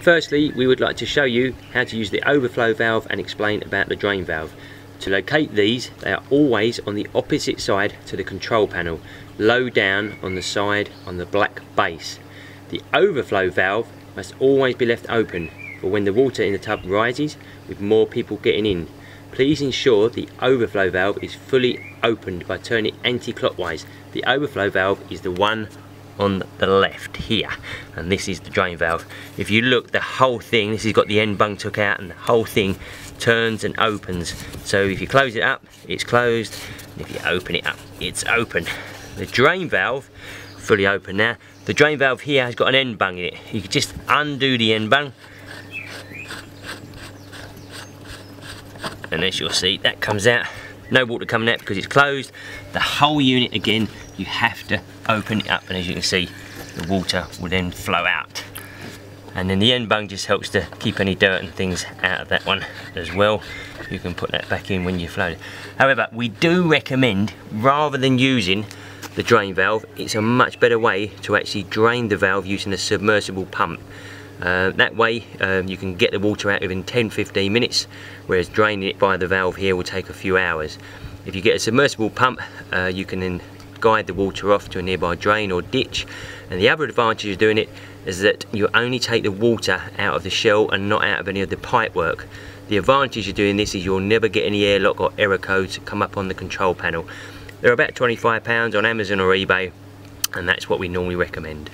Firstly, we would like to show you how to use the overflow valve and explain about the drain valve. To locate these, they are always on the opposite side to the control panel, low down on the side on the black base. The overflow valve must always be left open for when the water in the tub rises with more people getting in. Please ensure the overflow valve is fully opened by turning it anti-clockwise. The overflow valve is the one on the left here, and this is the drain valve. If you look, the whole thing, this has got the end bung took out, and the whole thing turns and opens. So if you close it up, it's closed, and if you open it up, it's open. The drain valve, fully open now. The drain valve here has got an end bung in it. You can just undo the end bung, and as you'll see, that comes out. No water coming out because it's closed. The whole unit, again, you have to open it up, and as you can see, the water will then flow out. And then the end bung just helps to keep any dirt and things out of that one as well. You can put that back in when you float it. However, we do recommend, rather than using the drain valve, it's a much better way to actually drain the valve using a submersible pump. That way you can get the water out within 10-15 minutes, whereas draining it by the valve here will take a few hours. If you get a submersible pump, you can then guide the water off to a nearby drain or ditch. And the other advantage of doing it is that you only take the water out of the shell and not out of any of the pipe work. The advantage of doing this is you'll never get any airlock or error codes come up on the control panel. They're about £25 on Amazon or eBay, and that's what we normally recommend.